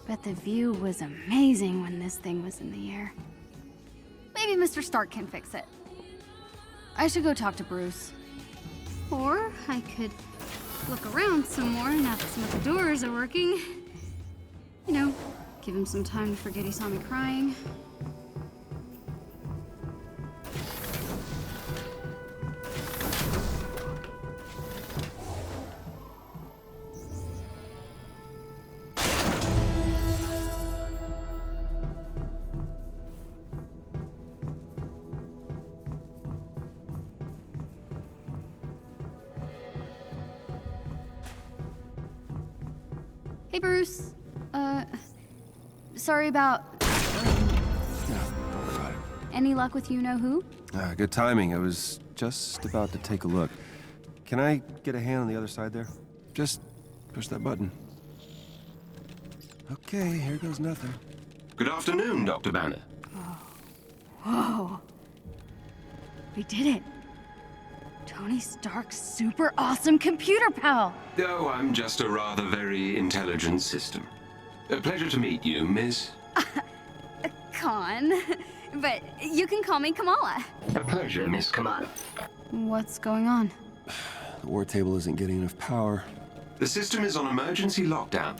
Bet the view was amazing when this thing was in the air. Maybe Mr. Stark can fix it. I should go talk to Bruce. Or I could look around some more now that some of the doors are working. You know, give him some time to forget he saw me crying. Hey, Bruce. Sorry about... No, don't worry about it. Any luck with you-know-who? Good timing. I was just about to take a look. Can I get a hand on the other side there? Just push that button. Okay, here goes nothing. Good afternoon, Dr. Banner. Whoa. We did it. Tony Stark's super awesome computer pal. Oh, I'm just a rather very intelligent system. A pleasure to meet you, Miss. Khan. But you can call me Kamala. A pleasure, Miss Kamala. What's going on? The war table isn't getting enough power. The system is on emergency lockdown.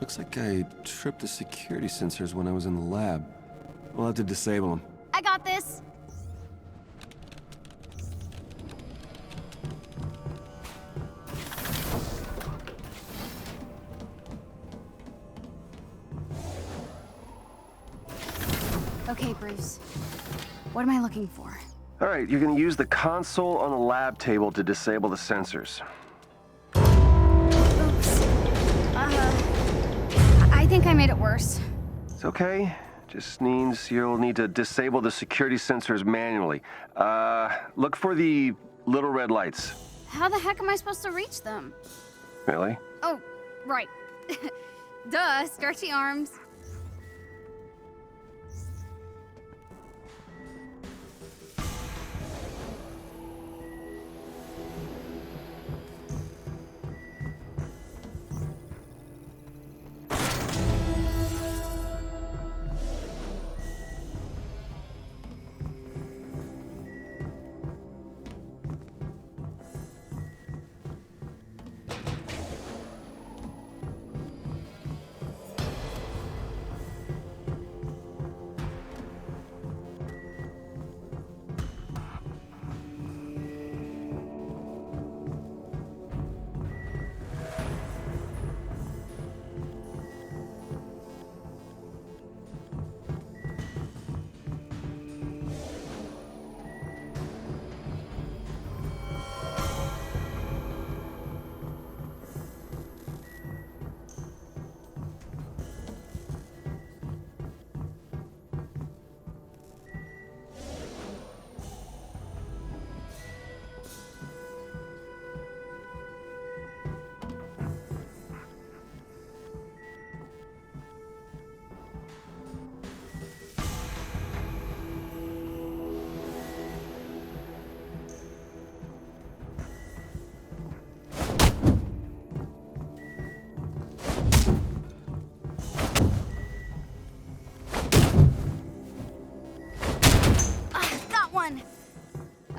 Looks like I tripped the security sensors when I was in the lab. We'll have to disable them. I got this. Okay, Bruce. What am I looking for? All right, you're gonna use the console on the lab table to disable the sensors. Oops. I think I made it worse. It's okay. Just means you'll need to disable the security sensors manually. Look for the little red lights. How the heck am I supposed to reach them? Really? Oh, right. Duh, stretchy arms.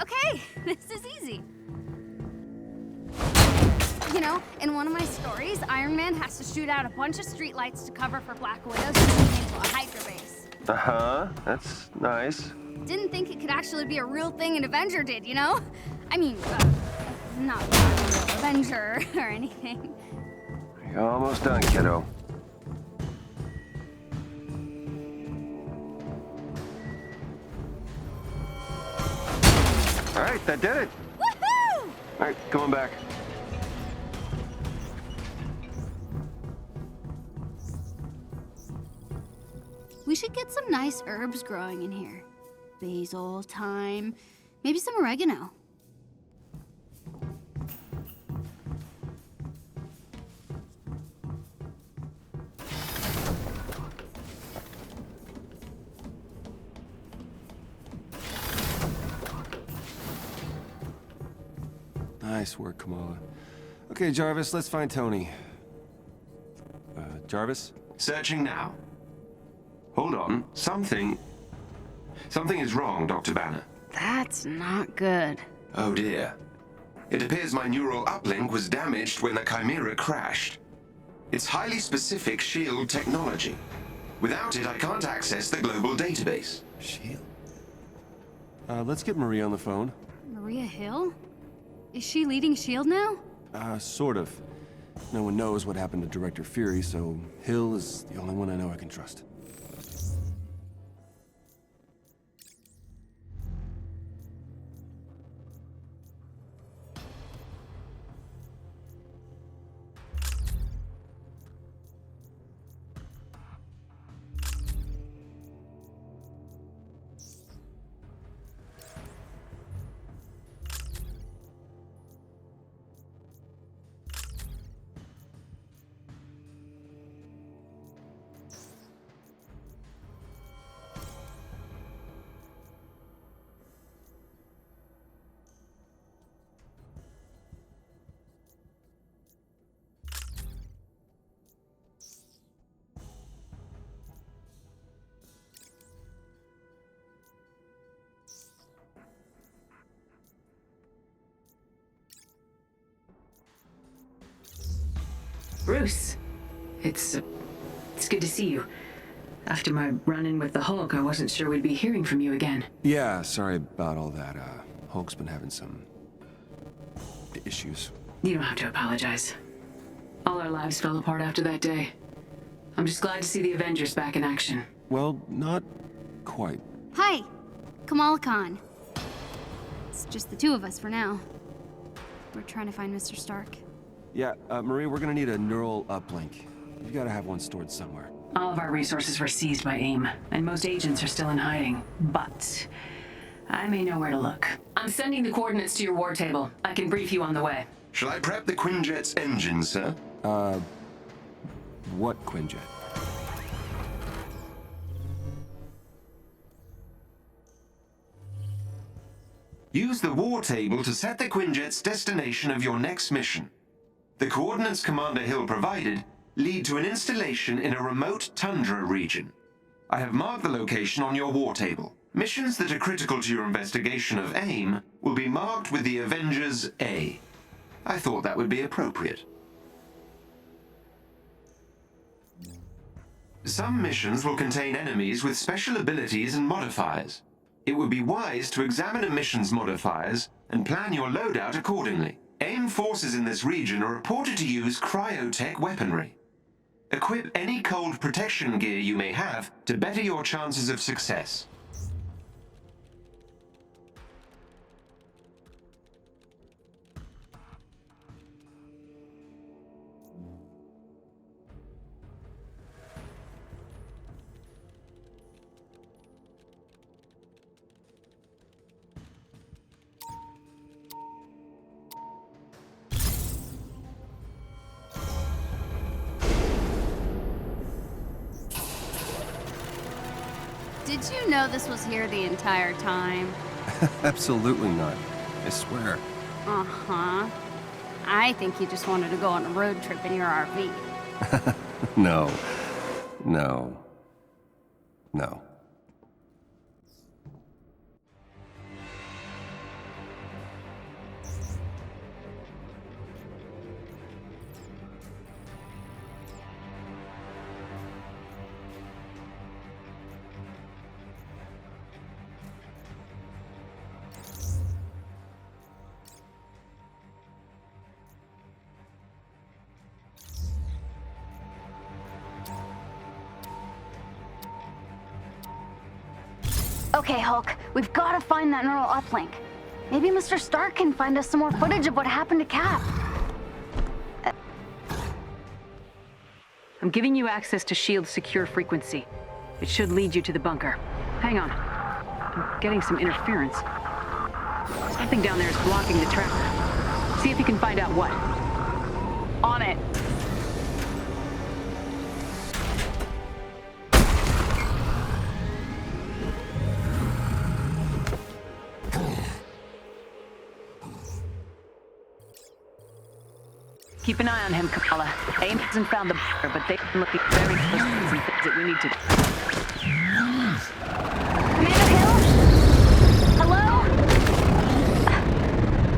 Okay, this is easy. You know, in one of my stories, Iron Man has to shoot out a bunch of streetlights to cover for Black Widow's moving into a Hydra base. That's nice. Didn't think it could actually be a real thing an Avenger did, you know? I mean, not a real Avenger or anything. You're almost done, kiddo. All right, that did it. Woohoo! All right, come on back. We should get some nice herbs growing in here. Basil, thyme, maybe some oregano. Nice work, Kamala. Okay, Jarvis, let's find Tony. Jarvis? Searching now. Hold on. Something is wrong, Dr. Banner. That's not good. Oh dear. It appears my neural uplink was damaged when the Chimera crashed. It's highly specific SHIELD technology. Without it, I can't access the global database. Shield? Let's get Maria on the phone. Maria Hill? Is she leading S.H.I.E.L.D. now? Sort of. No one knows what happened to Director Fury, so Hill is the only one I know I can trust. Bruce, it's good to see you. After my run-in with the Hulk, I wasn't sure we'd be hearing from you again. Yeah, sorry about all that. Hulk's been having some issues. You don't have to apologize. All our lives fell apart after that day. I'm just glad to see the Avengers back in action. Well, not quite. Hi, Kamala Khan. It's just the two of us for now. We're trying to find Mr. Stark. Yeah, Marie, we're gonna need a neural uplink. You gotta have one stored somewhere. All of our resources were seized by AIM, and most agents are still in hiding. But I may know where to look. I'm sending the coordinates to your war table. I can brief you on the way. Shall I prep the Quinjet's engine, sir? What Quinjet? Use the war table to set the Quinjet's destination of your next mission. The coordinates Commander Hill provided lead to an installation in a remote tundra region. I have marked the location on your war table. Missions that are critical to your investigation of AIM will be marked with the Avengers A. I thought that would be appropriate. Some missions will contain enemies with special abilities and modifiers. It would be wise to examine a mission's modifiers and plan your loadout accordingly. AIM forces in this region are reported to use cryotech weaponry. Equip any cold protection gear you may have to better your chances of success. Did you know this was here the entire time? Absolutely not. I swear. Uh-huh. I think you just wanted to go on a road trip in your RV. No. No. No. Okay, Hulk, we've got to find that neural uplink. Maybe Mr. Stark can find us some more footage of what happened to Cap. I'm giving you access to S.H.I.E.L.D's secure frequency. It should lead you to the bunker. Hang on. I'm getting some interference. Something down there is blocking the tracker. See if you can find out what. On it. Keep an eye on him, Kamala. AIM hasn't found the bunker, but they've been looking very close to some things that we need to... Commander Hill? Hello?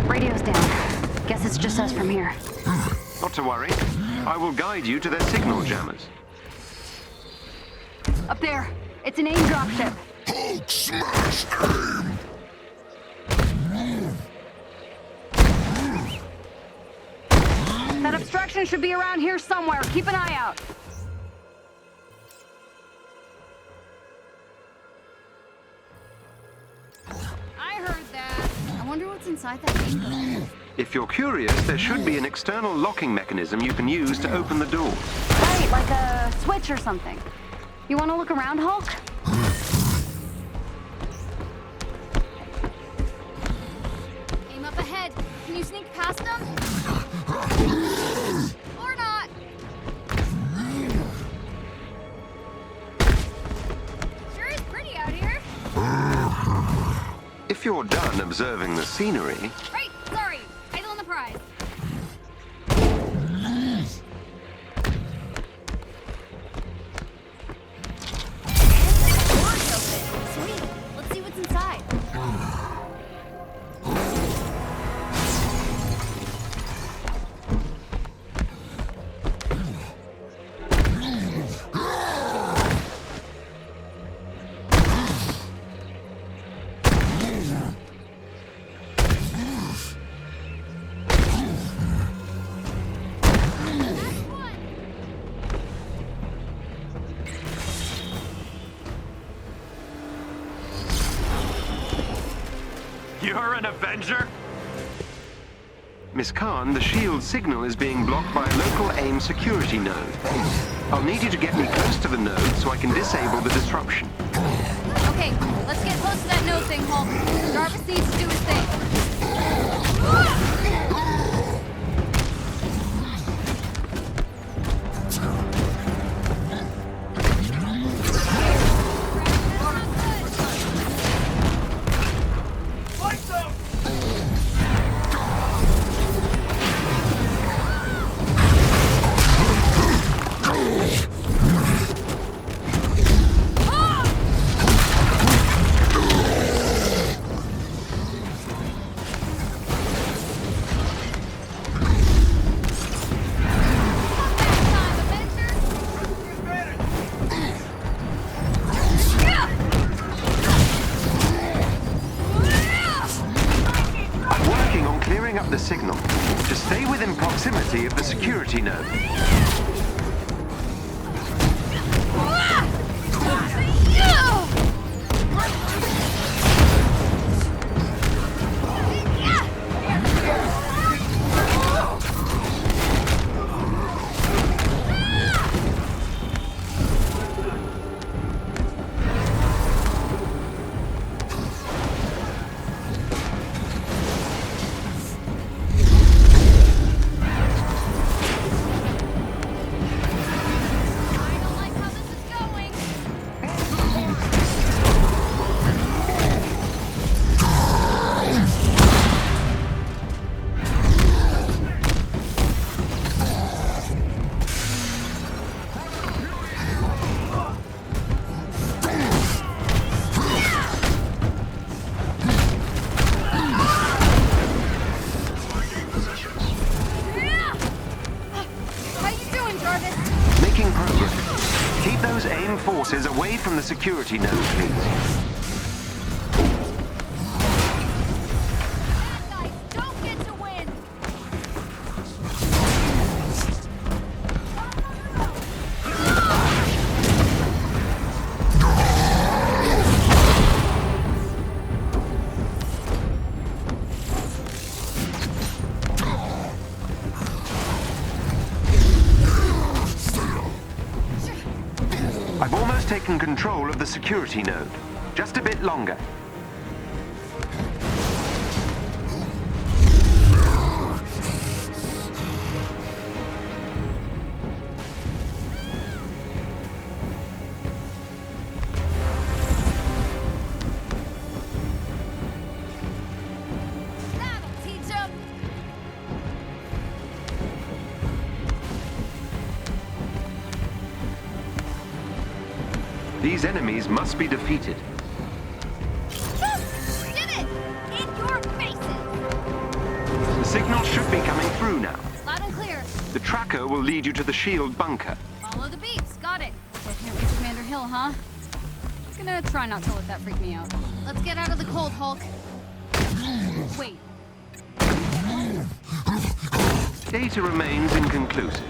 Radio's down. Guess it's just us from here. Not to worry. I will guide you to their signal jammers. Up there. It's an AIM dropship. Hulk smash AIM! That obstruction should be around here somewhere. Keep an eye out. I heard that. I wonder what's inside that AIM. If you're curious, there should be an external locking mechanism you can use to open the door. Right, like a switch or something. You want to look around, Hulk? Aim up ahead. Can you sneak past them? Or not? Sure is pretty out here. If you're done observing the scenery, Right, sorry. Eyes on the prize. Door's open. Sweet. Let's see what's inside. You're an Avenger? Miss Khan, the shield signal is being blocked by a local AIM security node. I'll need you to get me close to the node so I can disable the disruption. Okay, let's get close to that node thing, Hulk. Jarvis needs to do his thing. The signal to stay within proximity of the security node. Forces away from the security node, please. Guys, don't get to win. I've almost taken control of the security node. Just a bit longer. That'll teach 'em. These enemies must be defeated. Did it! In your faces! The signal should be coming through now. Loud and clear. The tracker will lead you to the shield bunker. Follow the beeps. Got it. I can't reach Commander Hill, huh? Gonna try not to let that freak me out. Let's get out of the cold, Hulk. Wait. Data remains inconclusive.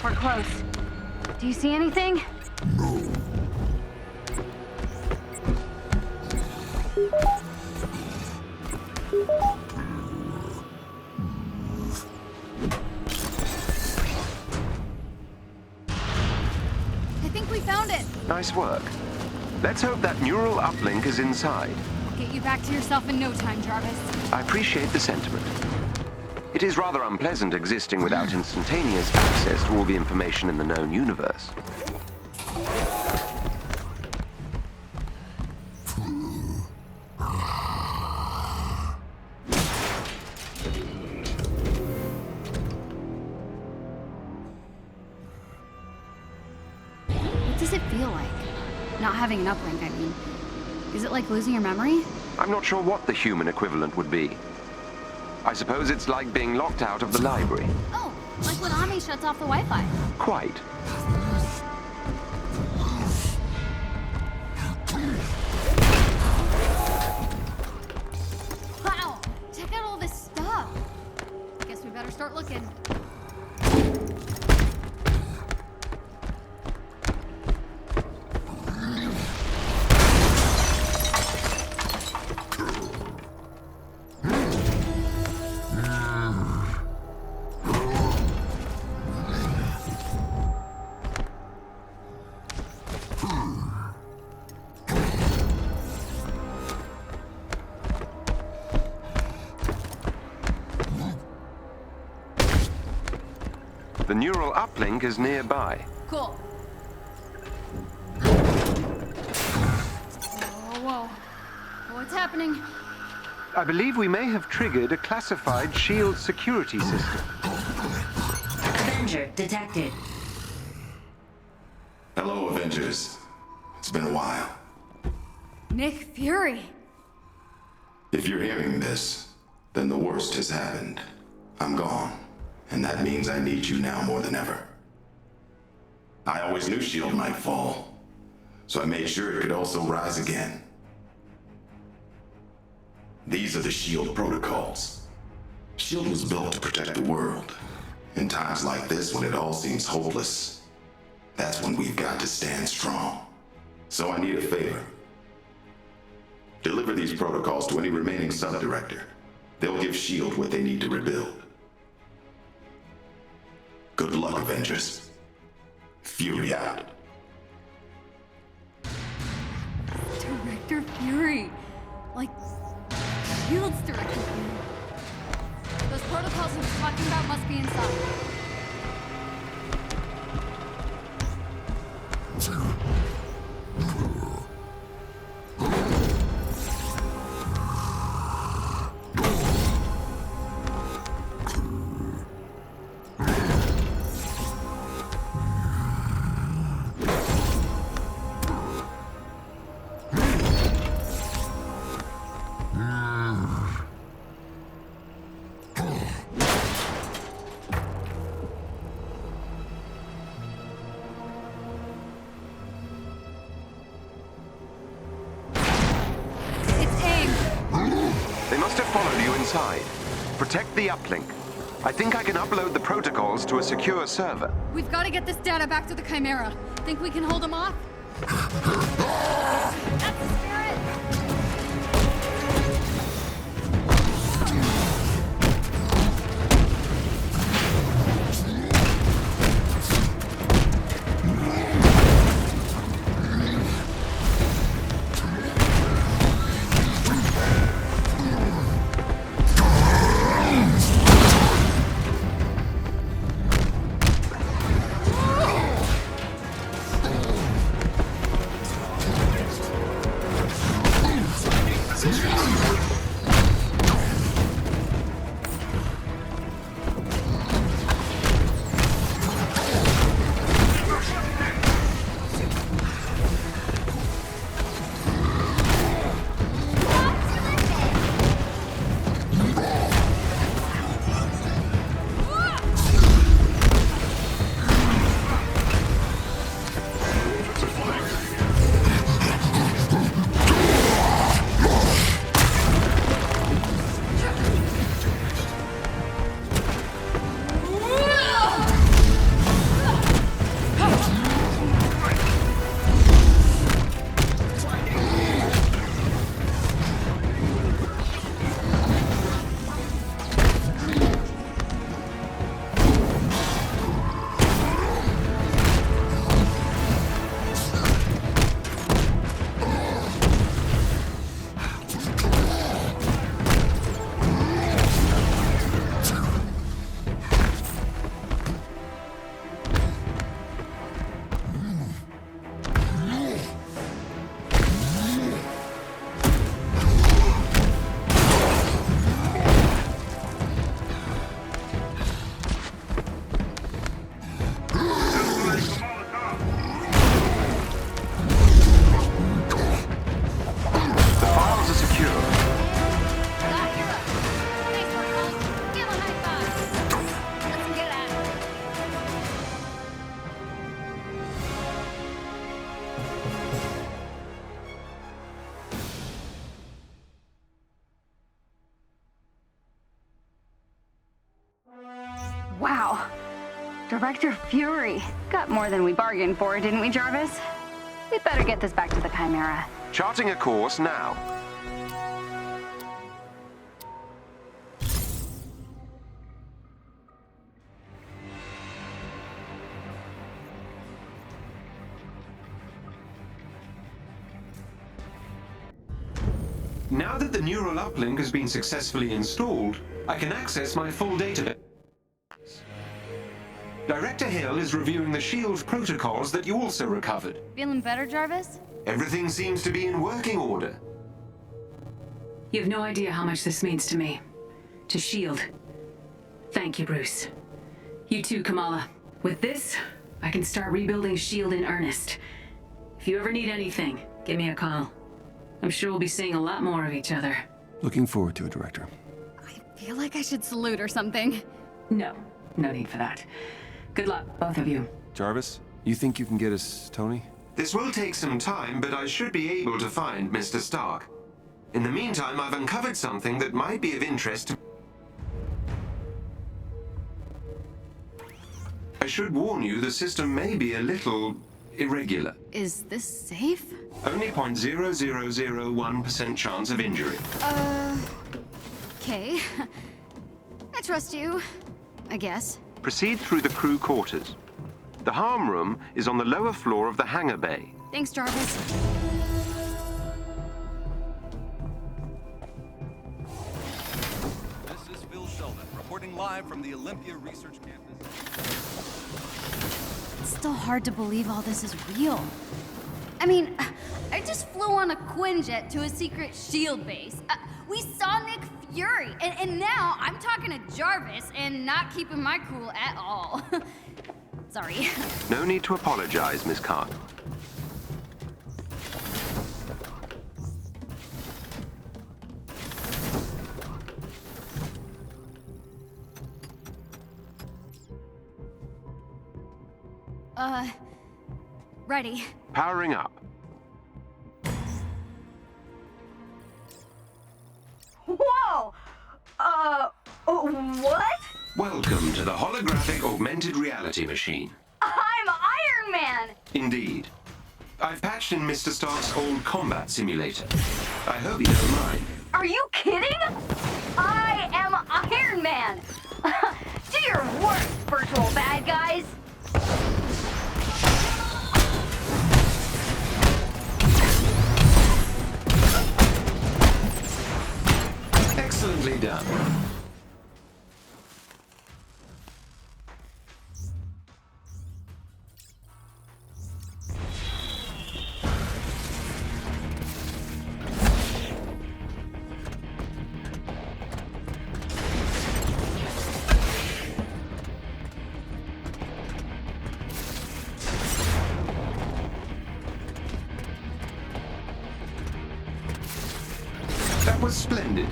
We're close. Do you see anything? I think we found it. Nice work. Let's hope that neural uplink is inside. I'll get you back to yourself in no time, Jarvis. I appreciate the sentiment. It is rather unpleasant existing without instantaneous access to all the information in the known universe. What does it feel like? Not having an uplink, I mean. Is it like losing your memory? I'm not sure what the human equivalent would be. I suppose it's like being locked out of the library. Oh, like when Ami shuts off the Wi-Fi. Quite. Wow, check out all this stuff. Guess we better start looking. The neural uplink is nearby. Cool. Whoa. What's happening? I believe we may have triggered a classified shield security system. Avenger detected. Hello, Avengers. It's been a while. Nick Fury. If you're hearing this, then the worst has happened. I'm gone, and that means I need you now more than ever. I always knew S.H.I.E.L.D. might fall, so I made sure it could also rise again. These are the S.H.I.E.L.D. protocols. S.H.I.E.L.D. was built to protect the world. In times like this, when it all seems hopeless, that's when we've got to stand strong. So I need a favor. Deliver these protocols to any remaining sub-director. They'll give S.H.I.E.L.D. what they need to rebuild. Good luck, Avengers. Fury out. Director Fury. Like, S.H.I.E.L.D.'s Director Fury. Those protocols he was talking about must be inside. must have followed you inside. Protect the uplink. I think I can upload the protocols to a secure server. We've got to get this data back to the Chimera. Think we can hold him off? That's the spirit! Wow. Director Fury. Got more than we bargained for, didn't we, Jarvis? We better get this back to the Chimera. Charting a course now. Now that the neural uplink has been successfully installed, I can access my full database. Director Hill is reviewing the SHIELD protocols that you also recovered. Feeling better, Jarvis? Everything seems to be in working order. You have no idea how much this means to me. To S.H.I.E.L.D. Thank you, Bruce. You too, Kamala. With this, I can start rebuilding S.H.I.E.L.D. in earnest. If you ever need anything, give me a call. I'm sure we'll be seeing a lot more of each other. Looking forward to it, Director. I feel like I should salute or something. No need for that. Good luck, both of you. Jarvis, you think you can get us Tony? This will take some time, but I should be able to find Mr. Stark. In the meantime, I've uncovered something that might be of interest to... I should warn you, the system may be a little irregular. Is this safe? Only 0.0001% chance of injury. Okay. I trust you. I guess. Proceed through the crew quarters. The harm room is on the lower floor of the hangar bay. Thanks, Jarvis. This is Phil Sheldon, reporting live from the Olympia Research Campus. It's still hard to believe all this is real. I mean, I just flew on a Quinjet to a secret S.H.I.E.L.D. base. We saw Nick Fury, and now I'm talking to Jarvis and not keeping my cool at all. Sorry. No need to apologize, Miss Khan. Ready. Powering up. Whoa! Wow! What? Welcome to the holographic augmented reality machine. I'm Iron Man! Indeed. I've patched in Mr. Stark's old combat simulator. I hope you don't mind. Are you kidding? I am Iron Man! Do your worst, virtual bad guys! Excellently done. That was splendid.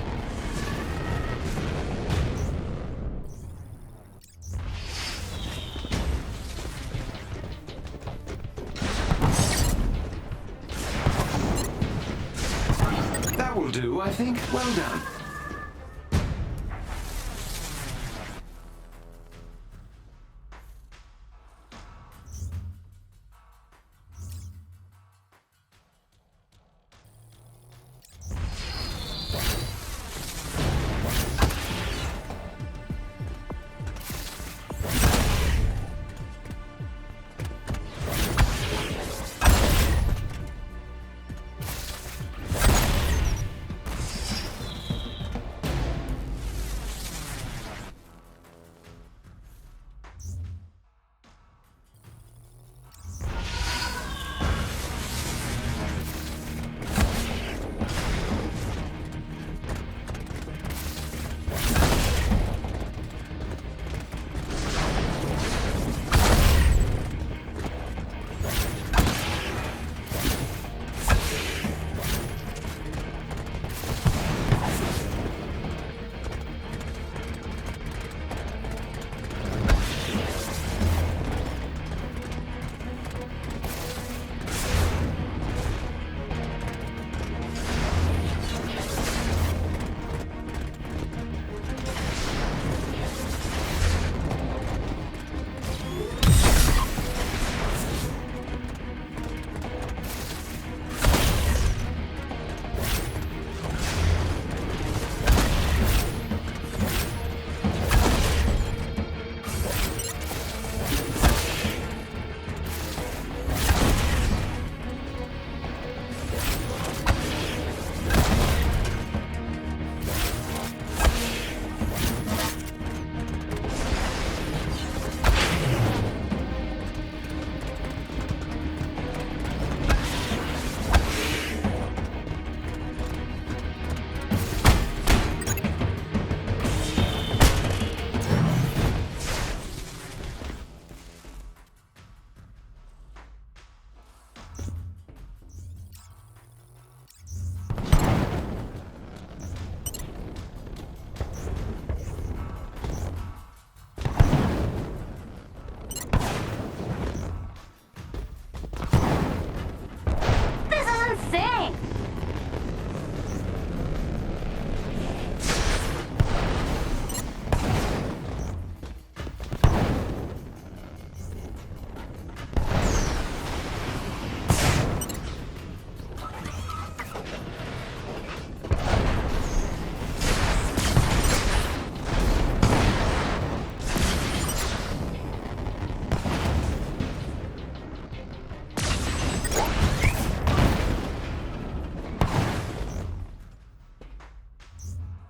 That will do, I think. Well done.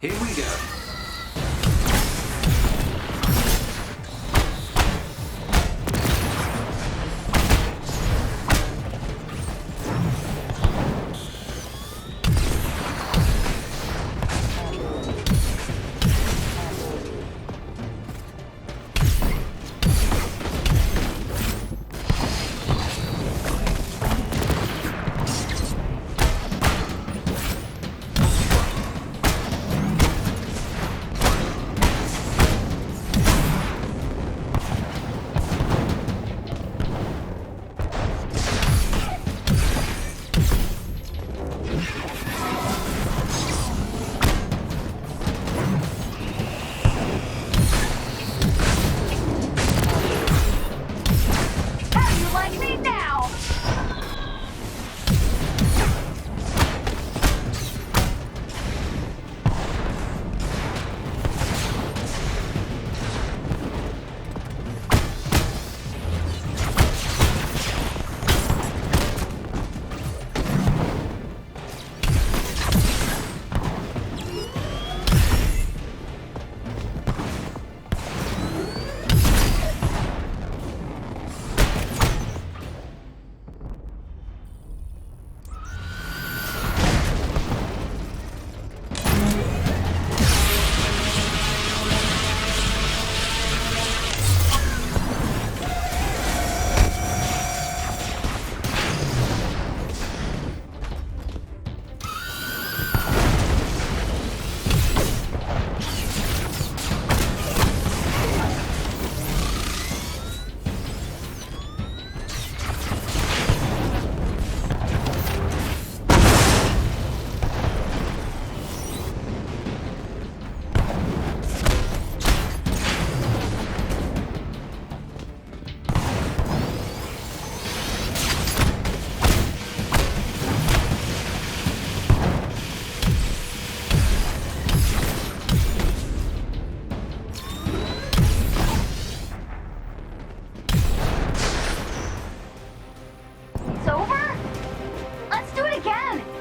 Here we go. like me now!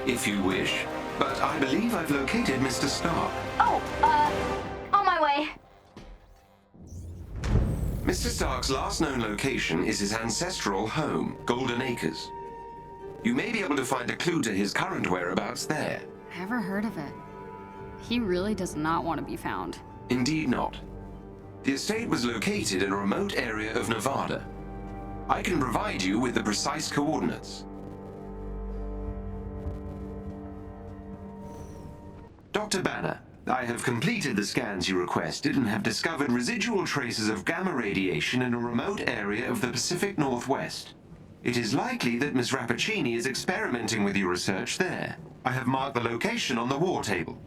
If you wish. But I believe I've located Mr. Stark. Oh, on my way. Mr. Stark's last known location is his ancestral home, Golden Acres. You may be able to find a clue to his current whereabouts there. Never heard of it. He really does not want to be found. Indeed not. The estate was located in a remote area of Nevada. I can provide you with the precise coordinates. Dr. Banner, I have completed the scans you requested and have discovered residual traces of gamma radiation in a remote area of the Pacific Northwest. It is likely that Ms. Rappaccini is experimenting with your research there. I have marked the location on the war table.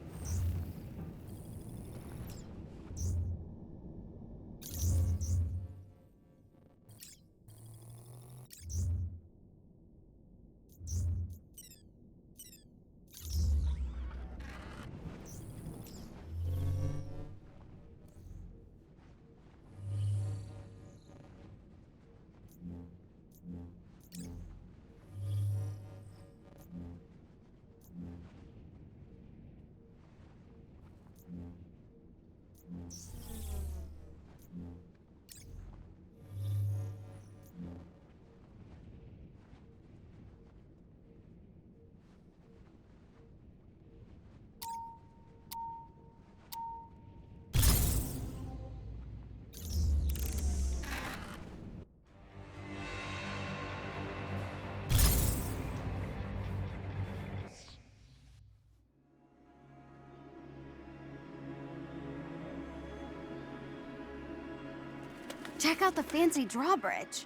Check out the fancy drawbridge.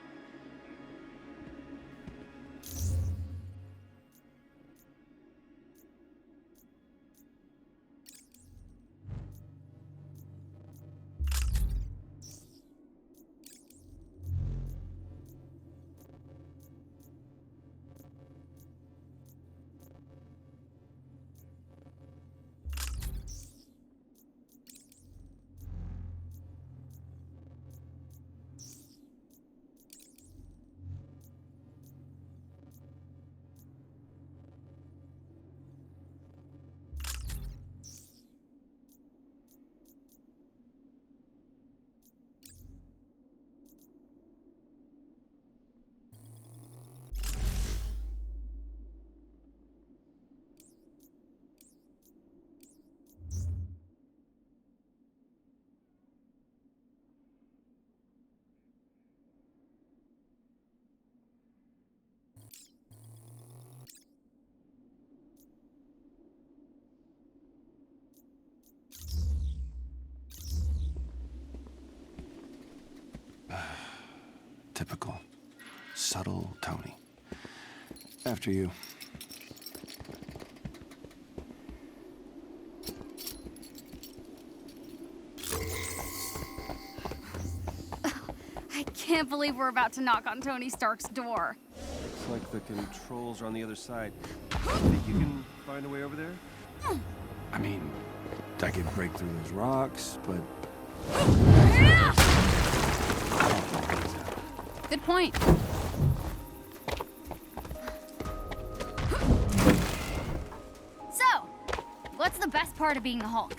Typical. Subtle Tony. After you. I can't can't believe we're about to knock on Tony Stark's door. Looks like the controls are on the other side. Think you can find a way over there? I mean, I could break through those rocks, but... Good point. So, what's the best part of being the Hulk?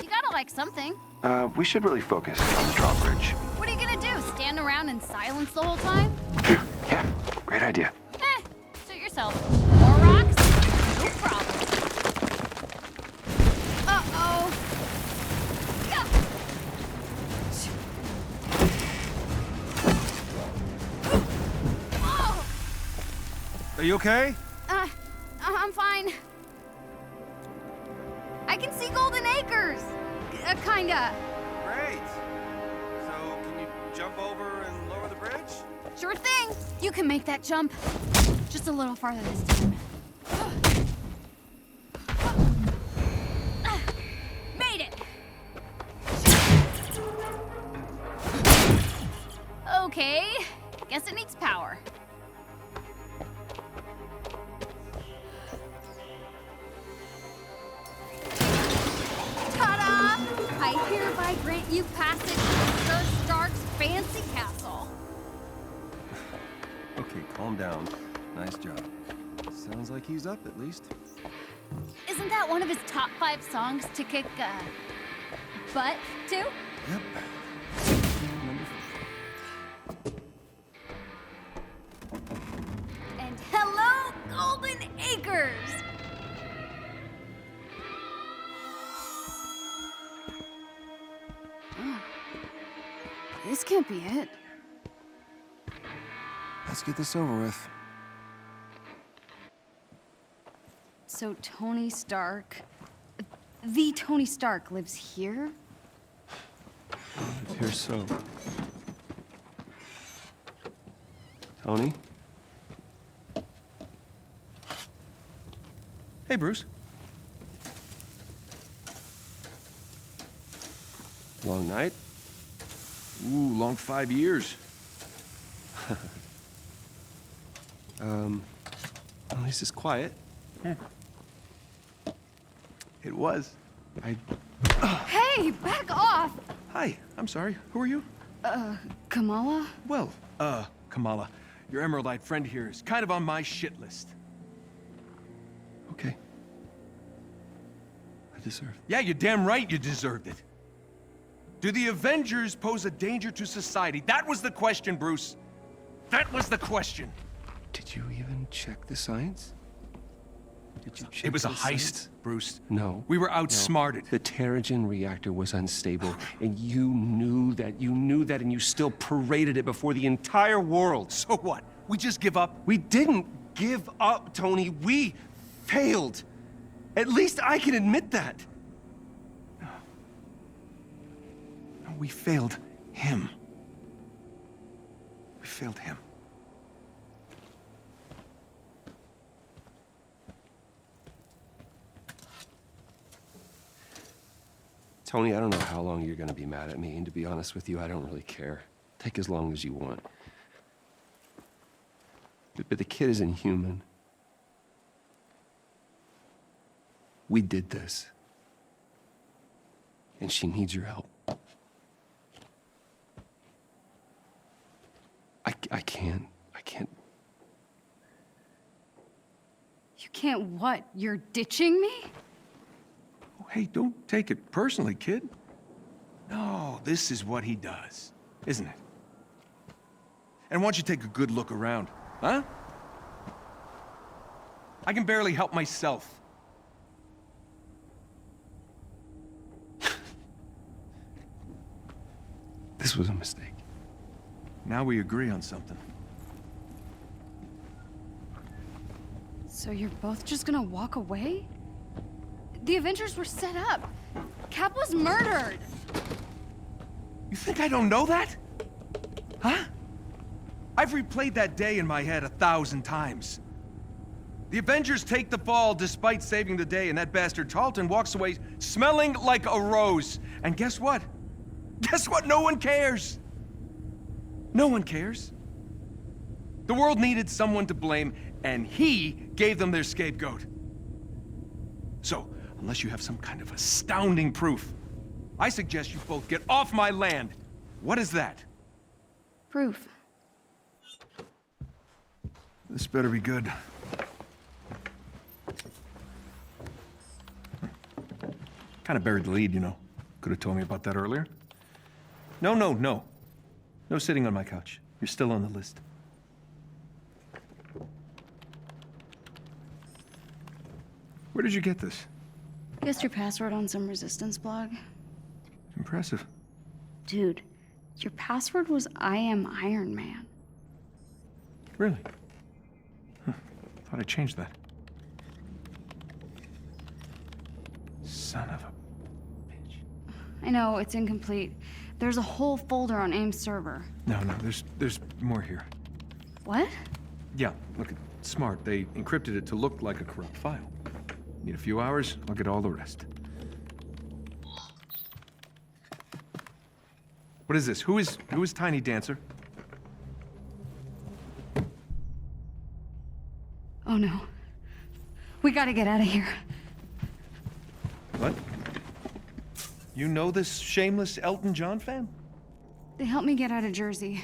You gotta like something. We should really focus on the drawbridge. What are you gonna do? Stand around in silence the whole time? Yeah, great idea. Suit yourself. More rocks? No problem. Uh-oh. Yeah. Whoa! Are you okay? I'm fine. I can see Golden Acres. Kinda. Great. So, can you jump over and lower the bridge? Sure thing. You can make that jump. Just a little farther this time. Made it. Okay. Guess it needs power. Ta-da! I hereby grant you passage to Sir Stark's fancy castle. Okay, calm down. Nice job. Sounds like he's up, at least. Isn't that one of his top 5 songs to kick, butt to? Yep. And hello, Golden Acres! This can't be it. Let's get this over with. So Tony Stark, the Tony Stark, lives here? It appears so. Tony? Hey, Bruce. Long night? Ooh, long 5 years. At least it's quiet. It was. Hey, back off! Hi, I'm sorry. Who are you? Kamala? Well, Kamala, your Emerald-eyed friend here is kind of on my shit list. Okay. I deserve it. Yeah, you're damn right you deserved it. Do the Avengers pose a danger to society? That was the question, Bruce. That was the question. Did you even check the science? Did you check It was a the heist, science? Bruce. No. We were outsmarted. The Terrigen reactor was unstable, and you knew that, and you still paraded it before the entire world. So what? We just give up? We didn't give up, Tony. We failed. At least I can admit that. No, we failed him. We failed him. Tony, I don't know how long you're gonna be mad at me, and to be honest with you, I don't really care. Take as long as you want. But the kid isn't human. We did this. And she needs your help. I can't. You can't what? You're ditching me? Oh, hey, don't take it personally, kid. No, this is what he does, isn't it? And why don't you take a good look around, huh? I can barely help myself. This was a mistake. Now we agree on something. So you're both just gonna walk away? The Avengers were set up. Cap was murdered. You think I don't know that? Huh? I've replayed that day in my head 1,000 times. The Avengers take the fall despite saving the day, and that bastard Tarleton walks away smelling like a rose. And guess what? Guess what? No one cares. No one cares. The world needed someone to blame, and he gave them their scapegoat. So, unless you have some kind of astounding proof, I suggest you both get off my land. What is that? Proof. This better be good. Kind of buried the lead, you know. Could have told me about that earlier. No. No sitting on my couch. You're still on the list. Where did you get this? Guessed your password on some resistance blog. Impressive. Dude, your password was I am Iron Man. Really? Huh. Thought I changed that. Son of a bitch. I know, it's incomplete. There's a whole folder on AIM's server. No, there's more here. What? Yeah, look, it's smart. They encrypted it to look like a corrupt file. Need a few hours, I'll get all the rest. What is this? Who is Tiny Dancer? Oh no. We gotta get out of here. What? You know this shameless Elton John fan? They helped me get out of Jersey.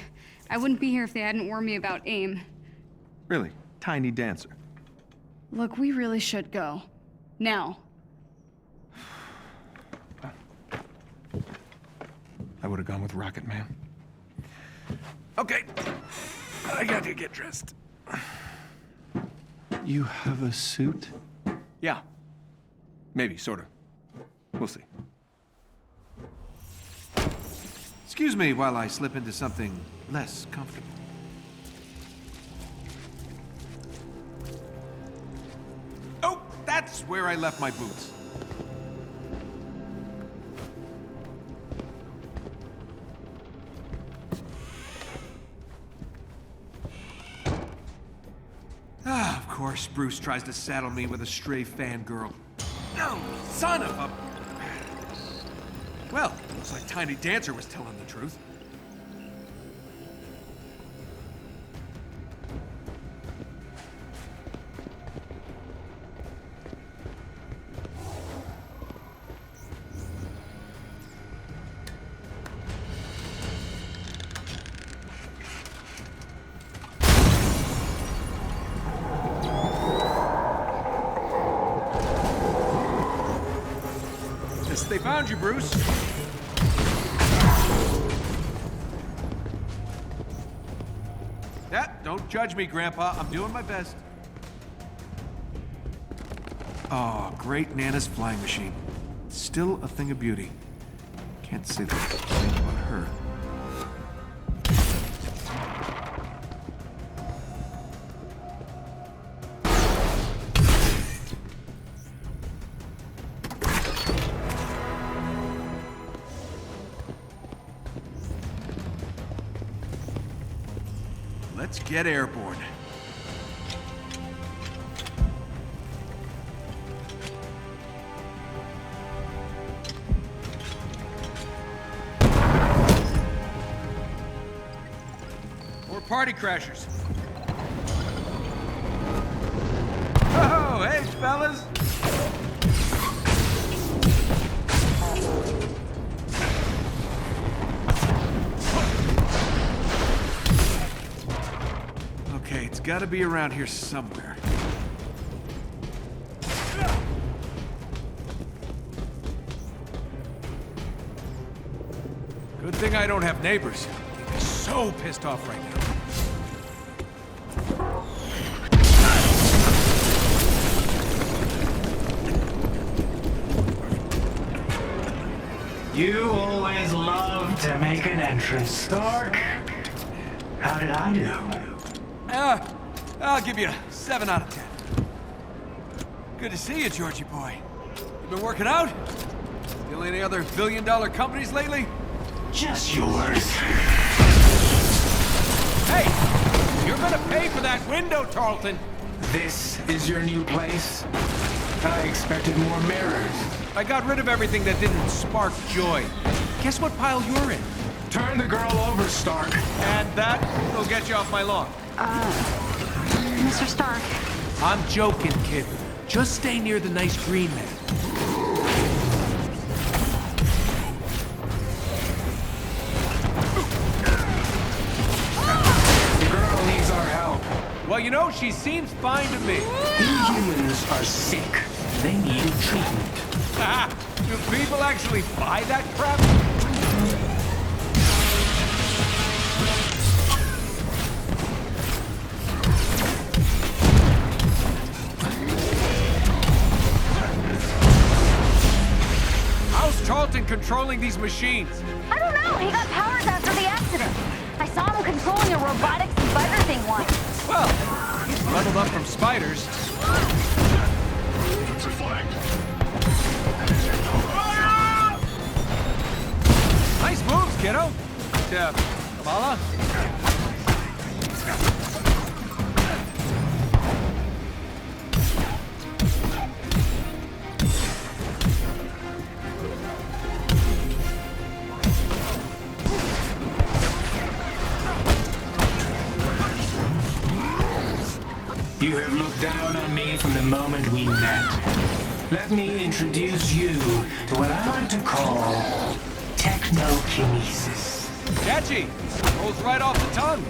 I wouldn't be here if they hadn't warned me about AIM. Really? Tiny Dancer? Look, we really should go. Now. I would have gone with Rocket Man. Okay. I gotta get dressed. You have a suit? Yeah. Maybe, sort of. We'll see. Excuse me while I slip into something less comfortable. Oh, that's where I left my boots. Ah, of course, Bruce tries to saddle me with a stray fangirl. No, son of a... Well, looks like Tiny Dancer was telling the truth. Guess they found you, Bruce. Yeah, don't judge me, Grandpa. I'm doing my best. Oh, great Nana's flying machine. Still a thing of beauty. Can't say the same about her. Let's get airborne. More party crashers. Oh, hey, fellas! Okay, it's gotta be around here somewhere. Good thing I don't have neighbors. I'm so pissed off right now. You always love to make an entrance, Stark. How did I do? I'll give you a 7 out of 10. Good to see you, Georgie boy. You been working out? Still any other billion-dollar companies lately? Just yours. Hey! You're gonna pay for that window, Tarleton! This is your new place? I expected more mirrors. I got rid of everything that didn't spark joy. Guess what pile you're in? Turn the girl over, Stark. And that will get you off my lawn. Mr. Stark. I'm joking, kid. Just stay near the nice green man. The girl needs our help. Well, you know, she seems fine to me. Inhumans are sick. They need treatment. Ah, do people actually buy that crap? How's Charlton controlling these machines? I don't know. He got powers after the accident. I saw him controlling a robotic spider thing once. Well, he's leveled up from spiders. Nice moves, kiddo. Kamala? You have looked down on me from the moment we met. Let me introduce you to what I like to call technokinesis. Catchy. Rolls right off the tongue.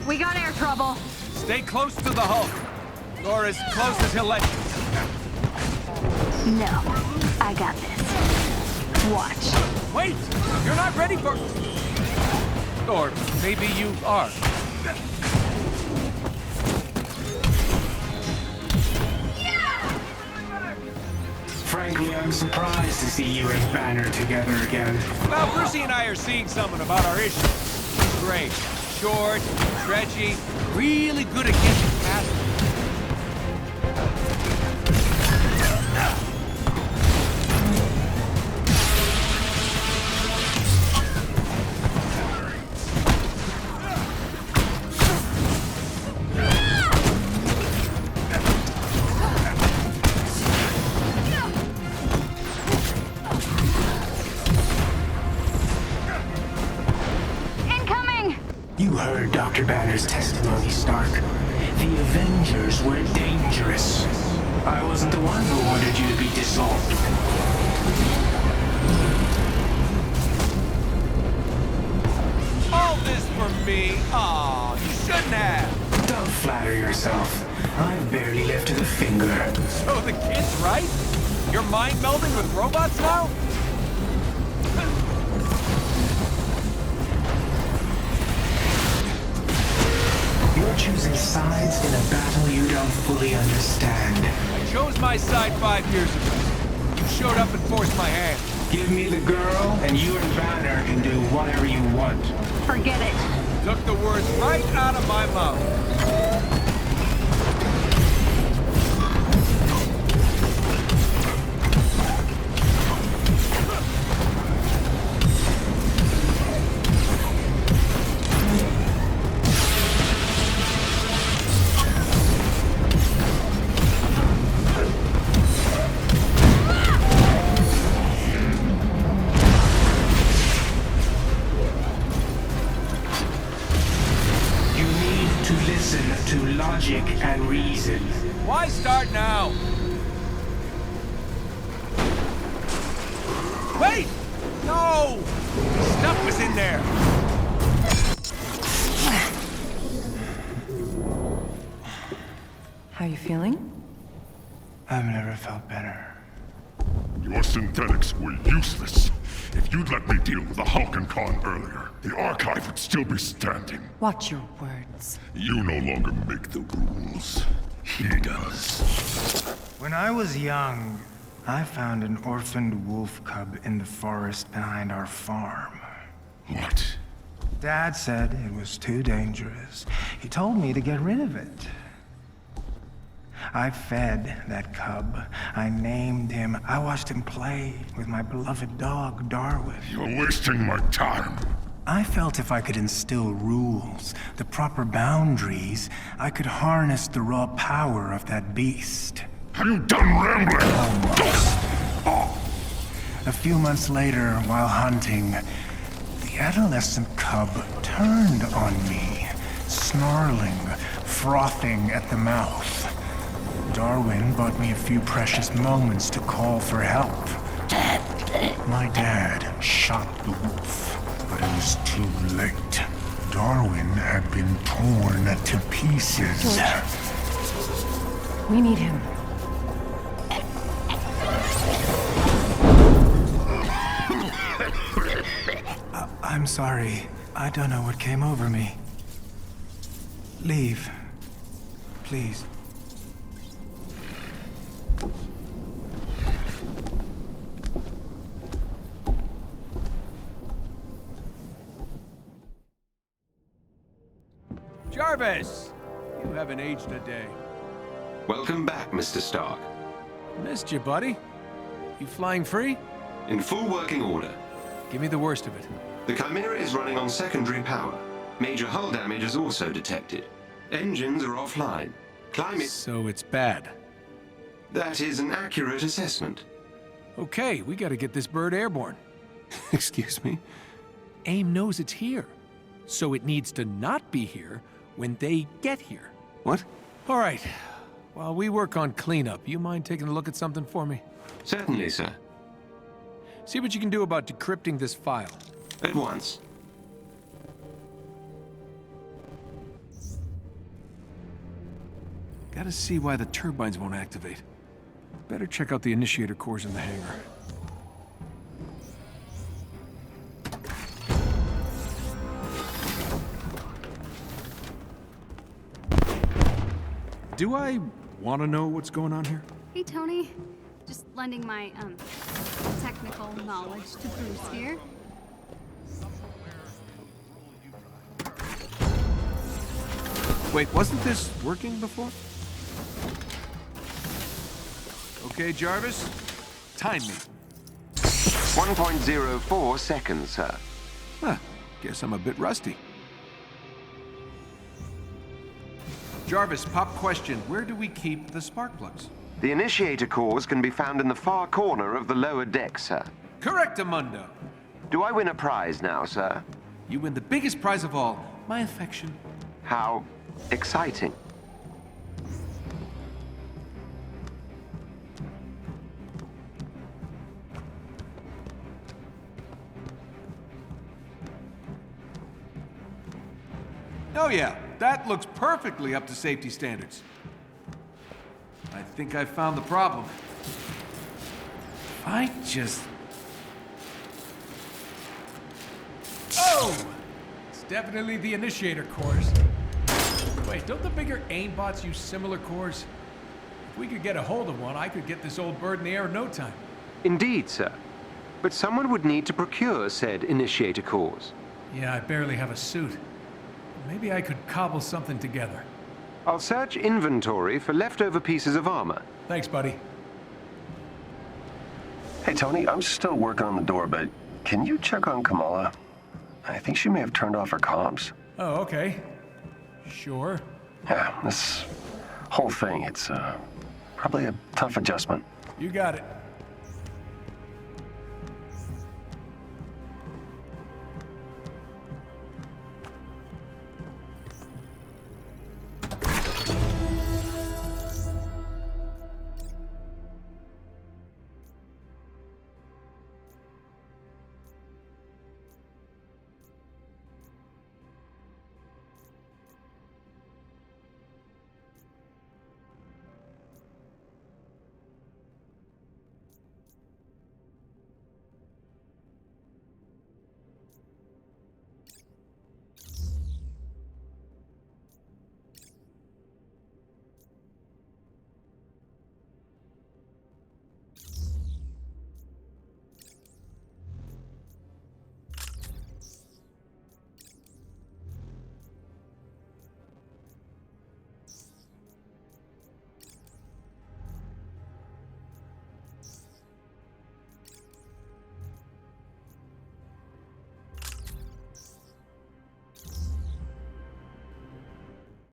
We got air trouble. Stay close to the Hulk. Or as close as he'll let you. No, I got this. Watch. Wait! You're not ready for... Or maybe you are. Frankly, I'm surprised to see you and Banner together again. Well, Brucey and I are seeing something about our issue. He's great. Short, stretchy, really good at getting past it. You heard Dr. Banner's testimony, Stark. The Avengers were dangerous. I wasn't the one who ordered you to be dissolved. All this for me? Aw, you shouldn't have. Don't flatter yourself. I've barely lifted a finger. So the kid's right? You're mind melding with robots now? You're choosing sides in a battle you don't fully understand. I chose my side 5 years ago. You showed up and forced my hand. Give me the girl, and you and Banner can do whatever you want. Forget it. Took the words right out of my mouth. To logic and reason. Why start now? Wait! No! Stuff was in there. How you feeling? I've never felt better. Your synthetics were useless. If you'd let me deal with the Hulk and Khan earlier, the Archive would still be standing. Watch your words. You no longer make the rules. He does. When I was young, I found an orphaned wolf cub in the forest behind our farm. What? Dad said it was too dangerous. He told me to get rid of it. I fed that cub. I named him. I watched him play with my beloved dog, Darwin. You're wasting my time. I felt if I could instill rules, the proper boundaries, I could harness the raw power of that beast. Have you done rambling? Almost. A few months later, while hunting, the adolescent cub turned on me, snarling, frothing at the mouth. Darwin bought me a few precious moments to call for help. My dad shot the wolf, but it was too late. Darwin had been torn to pieces. George. We need him. I'm sorry. I don't know what came over me. Leave. Please. Jarvis! You haven't aged a day. Welcome back, Mr. Stark. Missed you, buddy. You flying free? In full working order. Give me the worst of it. The Chimera is running on secondary power. Major hull damage is also detected. Engines are offline. Climate... So it's bad. That is an accurate assessment. Okay, we gotta get this bird airborne. Excuse me? AIM knows it's here, so it needs to not be here when they get here. What? All right. While we work on cleanup, you mind taking a look at something for me? Certainly, sir. See what you can do about decrypting this file. At once. Gotta see why the turbines won't activate. Better check out the initiator cores in the hangar. Do I want to know what's going on here? Hey, Tony. Just lending my, technical knowledge to Bruce here. Wait, wasn't this working before? Okay, Jarvis. Time me. 1.04 seconds, sir. Huh. Guess I'm a bit rusty. Jarvis, pop question. Where do we keep the spark plugs? The initiator cores can be found in the far corner of the lower deck, sir. Correctamundo. Do I win a prize now, sir? You win the biggest prize of all, my affection. How exciting. Oh yeah, that looks perfectly up to safety standards. I think I found the problem. I just... Oh! It's definitely the initiator cores. Wait, don't the bigger AIM bots use similar cores? If we could get a hold of one, I could get this old bird in the air in no time. Indeed, sir. But someone would need to procure said initiator cores. Yeah, I barely have a suit. Maybe I could cobble something together. I'll search inventory for leftover pieces of armor. Thanks, buddy. Hey, Tony, I'm still working on the door, but can you check on Kamala? I think she may have turned off her comms. Oh, okay. Sure. Yeah, this whole thing, it's probably a tough adjustment. You got it.